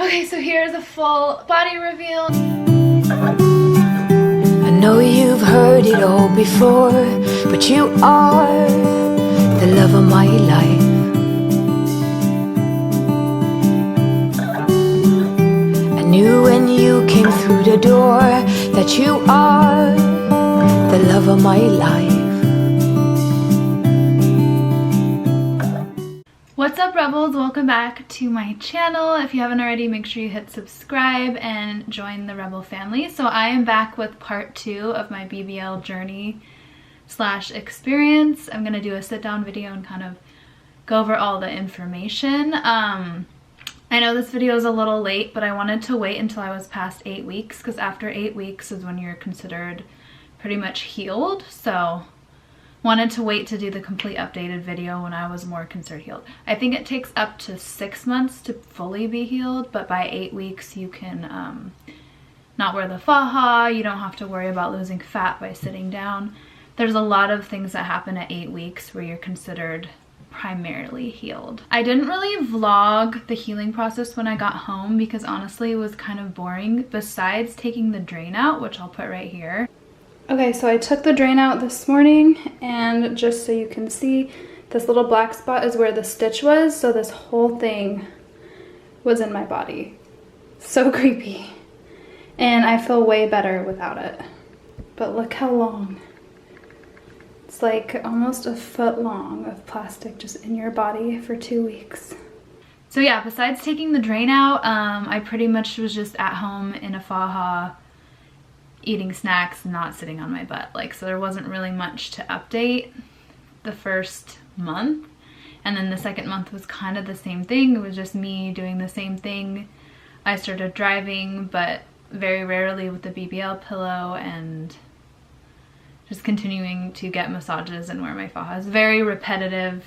Okay, so here's a full body reveal. I know you've heard it all before, but you are the love of my life. I knew when you came through the door that you are the love of my life. What's up, Rebels? Welcome back to my channel. If you haven't already, make sure you hit subscribe and join the Rebel family. So I am back with part 2 of my BBL journey / experience. I'm gonna do a sit-down video and kind of go over all the information. I know this video is a little late, but I wanted to wait until I was past 8 weeks, because after 8 weeks is when you're considered pretty much healed. So wanted to wait to do the complete updated video when I was more considered healed. I think it takes up to 6 months to fully be healed, but by 8 weeks you can not wear the faja. You don't have to worry about losing fat by sitting down. There's a lot of things that happen at 8 weeks where you're considered primarily healed. I didn't really vlog the healing process when I got home because honestly it was kind of boring, besides taking the drain out, which I'll put right here. Okay, so I took the drain out this morning, and just so you can see, this little black spot is where the stitch was, so this whole thing was in my body. So creepy. And I feel way better without it. But look how long. It's like almost a foot long of plastic just in your body for 2 weeks. So yeah, besides taking the drain out, I pretty much was just at home in a faja, eating snacks, not sitting on my butt. So there wasn't really much to update the first month, and then the second month was kind of the same thing. It was just me doing the same thing. I started driving, but very rarely with the BBL pillow, and just continuing to get massages and wear my fajas. Very repetitive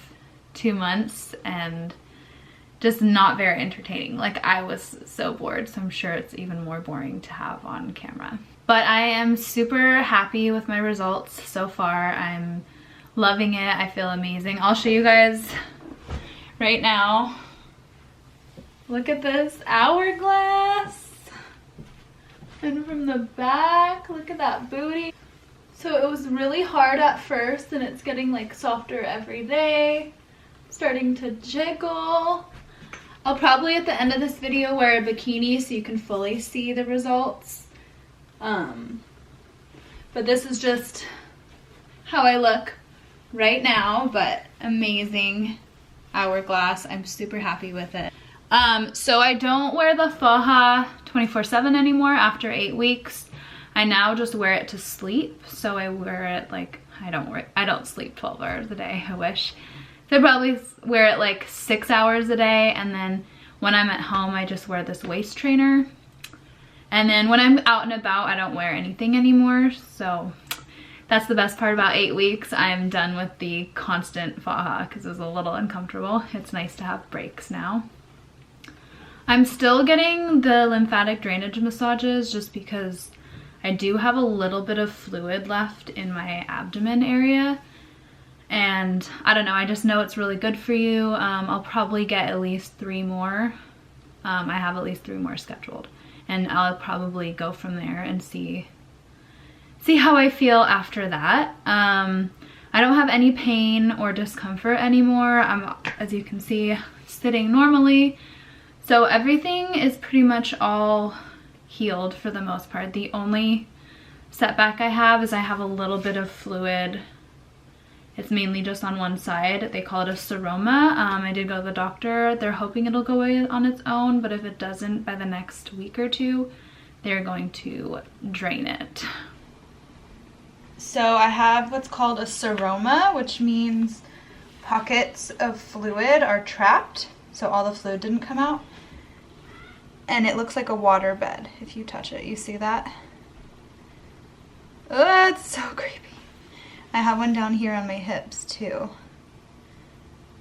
2 months and just not very entertaining. I was so bored, so I'm sure it's even more boring to have on camera. But I am super happy with my results so far. I'm loving it. I feel amazing. I'll show you guys right now. Look at this hourglass. And from the back, look at that booty. So it was really hard at first, and it's getting softer every day. Starting to jiggle. I'll probably at the end of this video wear a bikini so you can fully see the results. But this is just how I look right now, but amazing hourglass. I'm super happy with it. So I don't wear the faja 24/7 anymore after 8 weeks. I now just wear it to sleep. So I wear it I don't sleep 12 hours a day, I wish. So I probably wear it 6 hours a day, and then when I'm at home I just wear this waist trainer. And then when I'm out and about, I don't wear anything anymore. So that's the best part about 8 weeks. I'm done with the constant faja because it was a little uncomfortable. It's nice to have breaks now. I'm still getting the lymphatic drainage massages just because I do have a little bit of fluid left in my abdomen area. And I don't know, I just know it's really good for you. I'll probably get at least 3 more. I have at least 3 more scheduled. And I'll probably go from there and see how I feel after that. I don't have any pain or discomfort anymore. I'm, as you can see, sitting normally. So everything is pretty much all healed for the most part. The only setback I have is I have a little bit of fluid. It's mainly just on one side. They call it a seroma. I did go to the doctor. They're hoping it'll go away on its own, but if it doesn't by the next week or 2, they're going to drain it. So I have what's called a seroma, which means pockets of fluid are trapped. So all the fluid didn't come out. And it looks like a water bed if you touch it. You see that? Oh, it's so creepy. I have one down here on my hips too.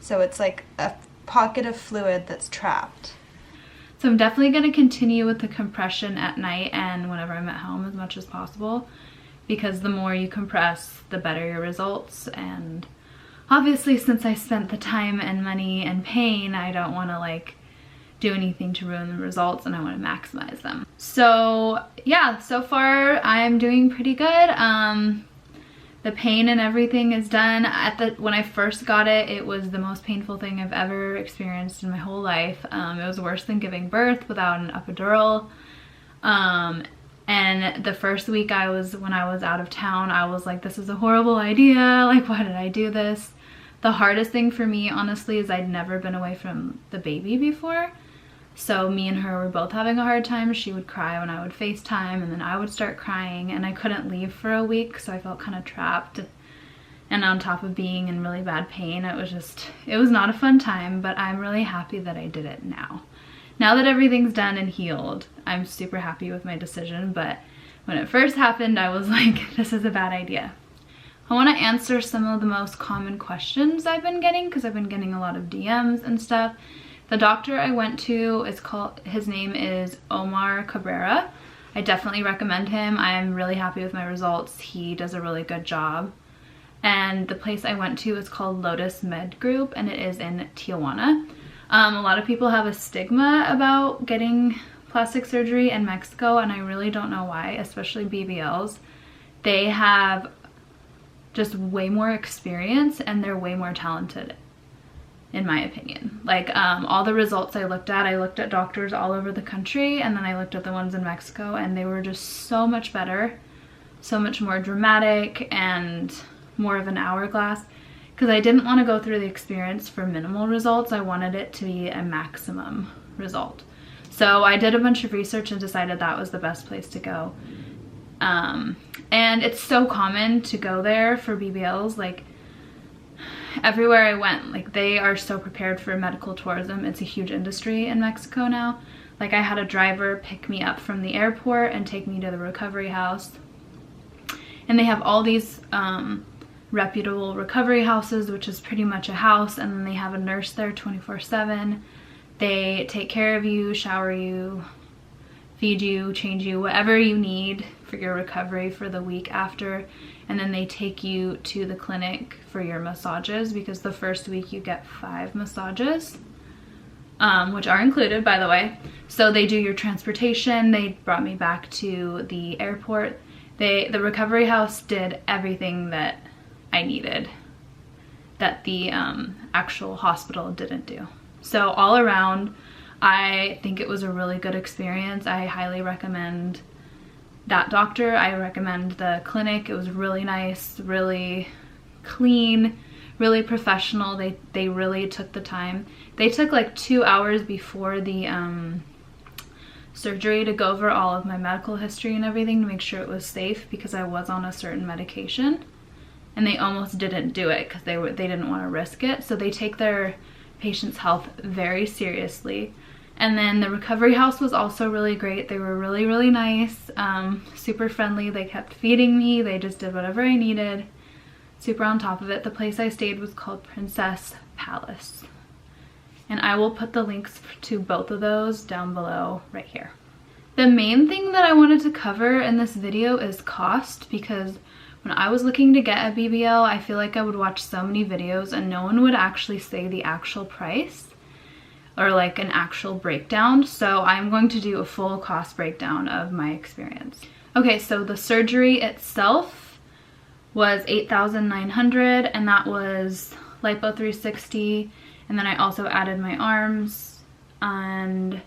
So it's like a pocket of fluid that's trapped. So I'm definitely going to continue with the compression at night and whenever I'm at home as much as possible, because the more you compress, the better your results. And obviously since I spent the time and money and pain, I don't want to do anything to ruin the results, and I want to maximize them. So yeah, so far I'm doing pretty good. The pain and everything is done. When I first got it, it was the most painful thing I've ever experienced in my whole life. It was worse than giving birth without an epidural. And the first week when I was out of town, I was like, this is a horrible idea. Like, why did I do this? The hardest thing for me, honestly, is I'd never been away from the baby before. So me and her were both having a hard time. She would cry when I would FaceTime, and then I would start crying, and I couldn't leave for a week, so I felt kind of trapped. And on top of being in really bad pain, it was not a fun time, but I'm really happy that I did it now. Now that everything's done and healed, I'm super happy with my decision, but when it first happened, I was like, this is a bad idea. I want to answer some of the most common questions I've been getting, because I've been getting a lot of DMs and stuff. The doctor I went to his name is Omar Cabrera. I definitely recommend him. I'm really happy with my results. He does a really good job. And the place I went to is called Lotus Med Group, and it is in Tijuana. A lot of people have a stigma about getting plastic surgery in Mexico, and I really don't know why, especially BBLs. They have just way more experience, and they're way more talented, in my opinion. Like, all the results I looked at doctors all over the country, and then I looked at the ones in Mexico, and they were just so much better, so much more dramatic, and more of an hourglass. Because I didn't want to go through the experience for minimal results. I wanted it to be a maximum result. So I did a bunch of research and decided that was the best place to go. And it's so common to go there for BBLs. Like, everywhere I went, like, they are so prepared for medical tourism. It's a huge industry in Mexico now. Like, I had a driver pick me up from the airport and take me to the recovery house. And they have all these reputable recovery houses, which is pretty much a house, and then they have a nurse there 24/7. They take care of you, shower you, feed you, change you, whatever you need for your recovery for the week after. And then they take you to the clinic for your massages, because the first week you get 5 massages, which are included, by the way. So they do your transportation. They brought me back to the airport. The recovery house did everything that I needed that the actual hospital didn't do. So all around, I think it was a really good experience. I highly recommend that doctor. I recommend the clinic. It was really nice, really clean, really professional. They really took the time. They took like 2 hours before the surgery to go over all of my medical history and everything to make sure it was safe, because I was on a certain medication. And they almost didn't do it because they didn't want to risk it. So they take their patients' health very seriously. And then the recovery house was also really great. They were really, really nice, super friendly. They kept feeding me. They just did whatever I needed. Super on top of it. The place I stayed was called Princess Palace. And I will put the links to both of those down below right here. The main thing that I wanted to cover in this video is cost, because when I was looking to get a BBL, I feel like I would watch so many videos and no one would actually say the actual price or like an actual breakdown. So I'm going to do a full cost breakdown of my experience. Okay, so the surgery itself was $8,900, and that was lipo 360, and then I also added my arms, and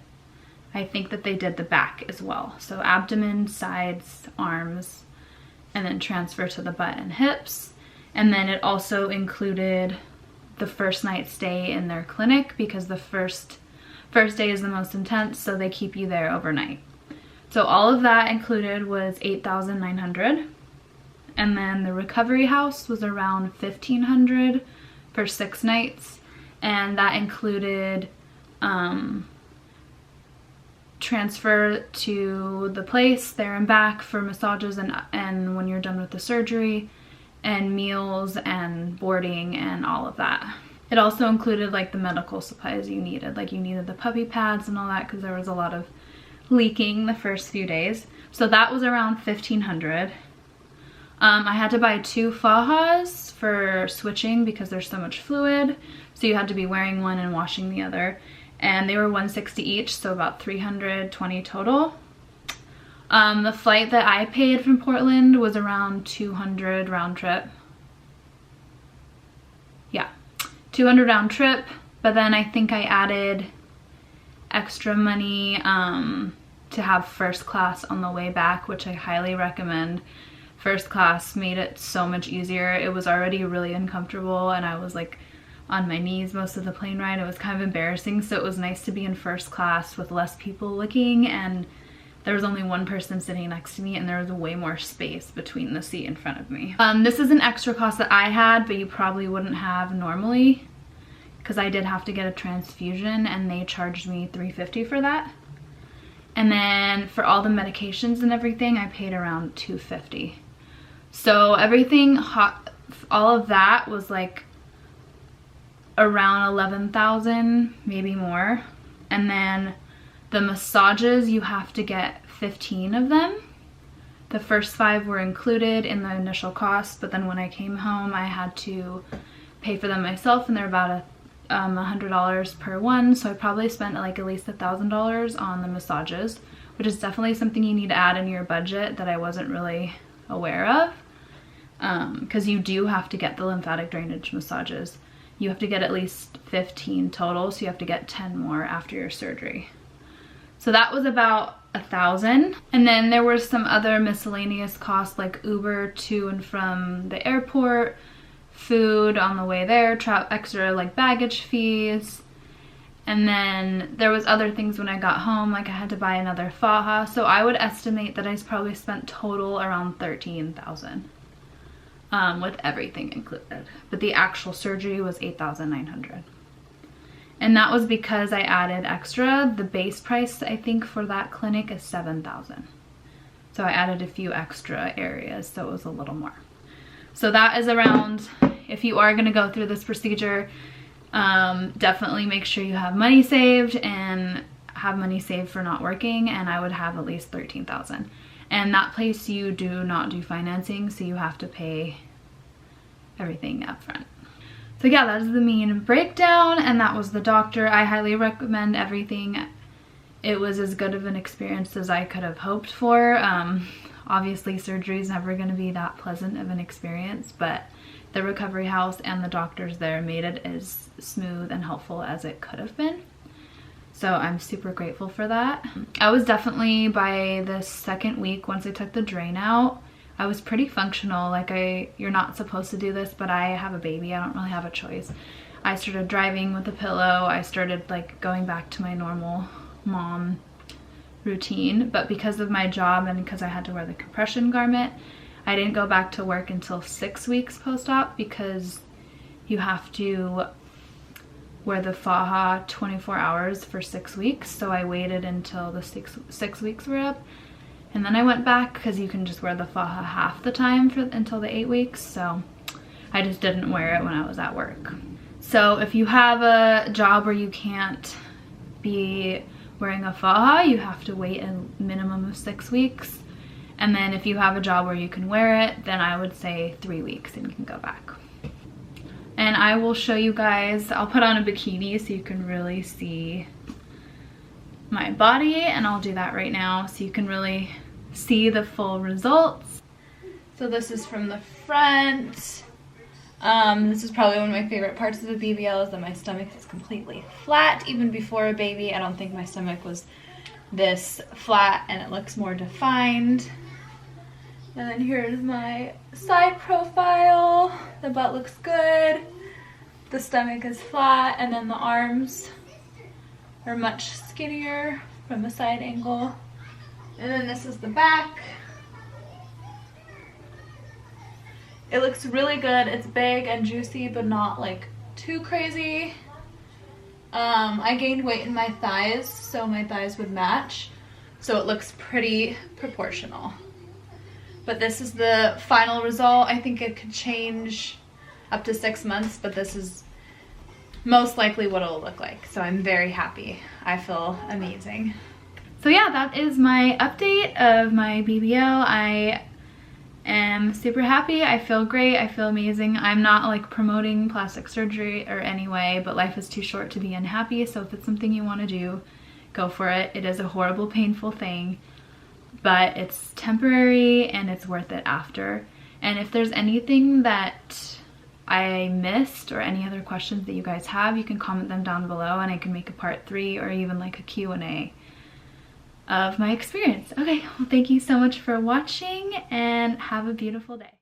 I think that they did the back as well. So abdomen, sides, arms, and then transfer to the butt and hips. And then it also included the first night stay in their clinic, because the first day is the most intense, so they keep you there overnight. So all of that included was $8,900. And then the recovery house was around $1,500 for 6 nights. And that included transfer to the place there and back for massages and when you're done with the surgery, and meals and boarding and all of that. It also included like the medical supplies you needed. Like you needed the puppy pads and all that, because there was a lot of leaking the first few days. So that was around $1,500. I had to buy 2 fajas for switching because there's so much fluid. So you had to be wearing one and washing the other. and they were $160 each, so about $320 total. The flight that I paid from Portland was around $200 round trip. Yeah, $200 round trip, but then I think I added extra money to have first class on the way back, which I highly recommend. First class made it so much easier. It was already really uncomfortable and I was like on my knees most of the plane ride. It was kind of embarrassing, so it was nice to be in first class with less people looking, and there was only one person sitting next to me and there was way more space between the seat in front of me. This is an extra cost that I had, but you probably wouldn't have normally, because I did have to get a transfusion and they charged me $350 for that. And then for all the medications and everything, I paid around $250. So everything, all of that was like around 11,000, maybe more. And then the massages, you have to get 15 of them. The first 5 were included in the initial cost, but then when I came home, I had to pay for them myself, and they're about $100 per one. So I probably spent like at least $1,000 on the massages, which is definitely something you need to add in your budget that I wasn't really aware of. Because you do have to get the lymphatic drainage massages. You have to get at least 15 total, so you have to get 10 more after your surgery. So that was about $1,000. And then there were some other miscellaneous costs like Uber to and from the airport, food on the way there, extra like baggage fees. And then there was other things when I got home, like I had to buy another faja. So I would estimate that I probably spent total around $13,000. With everything included, but the actual surgery was $8,900, and that was because I added extra. The base price I think for that clinic is $7,000, so I added a few extra areas, so it was a little more. So that is around, if you are going to go through this procedure, definitely make sure you have money saved and have money saved for not working, and I would have at least $13,000. And that place you do not do financing, so you have to pay everything up front. So yeah, that is the main breakdown, and that was the doctor. I highly recommend everything. It was as good of an experience as I could have hoped for. Obviously surgery is never going to be that pleasant of an experience, but the recovery house and the doctors there made it as smooth and helpful as it could have been. So I'm super grateful for that. I was definitely, by the second week, once I took the drain out, I was pretty functional. Like you're not supposed to do this, but I have a baby. I don't really have a choice. I started driving with a pillow. I started like going back to my normal mom routine. But because of my job and because I had to wear the compression garment, I didn't go back to work until 6 weeks post-op, because you have to wear the faja 24 hours for 6 weeks. So I waited until the six weeks were up, and then I went back, because you can just wear the faja half the time until the 8 weeks. So I just didn't wear it when I was at work. So if you have a job where you can't be wearing a faja, you have to wait a minimum of 6 weeks. And then if you have a job where you can wear it, then I would say 3 weeks and you can go back. And I will show you guys, I'll put on a bikini so you can really see my body, and I'll do that right now so you can really see the full results. So this is from the front. This is probably one of my favorite parts of the BBL, is that my stomach is completely flat. Even before a baby, I don't think my stomach was this flat, and it looks more defined. And then here's my side profile. The butt looks good. The stomach is flat, and then the arms are much skinnier from a side angle. And then this is the back. It looks really good. It's big and juicy, but not like too crazy. I gained weight in my thighs, so my thighs would match. So it looks pretty proportional. But this is the final result. I think it could change up to 6 months, but this is most likely what it'll look like. So I'm very happy. I feel amazing. So yeah, that is my update of my BBL. I am super happy. I feel great. I feel amazing. I'm not like promoting plastic surgery or any way, but life is too short to be unhappy. So if it's something you want to do, go for it. It is a horrible, painful thing, but it's temporary and it's worth it after. And if there's anything that I missed or any other questions that you guys have, you can comment them down below and I can make a part 3 or even like a Q&A of my experience. Okay, well, thank you so much for watching and have a beautiful day.